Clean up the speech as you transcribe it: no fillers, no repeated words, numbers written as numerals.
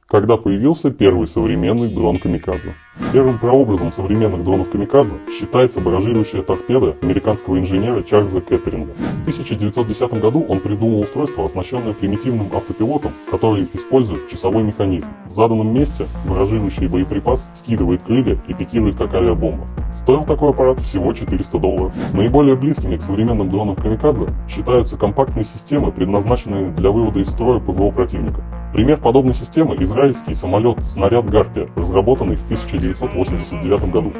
Когда появился первый современный дрон «Камикадзе». Первым прообразом современных дронов «Камикадзе» считается баражирующая торпеда американского инженера Чарльза Кеттеринга. В 1910 году он придумал устройство, оснащенное примитивным автопилотом, который использует часовой механизм. В заданном месте баражирующий боеприпас скидывает крылья и пикирует как авиабомба. Стоил такой аппарат всего $400. Наиболее близкими к современным дронам «Камикадзе» считаются компактные системы, предназначенные для вывода из строя ПВО противника. Пример подобной системы – израильский самолет «Снаряд Гарпия», разработанный в 1989 году.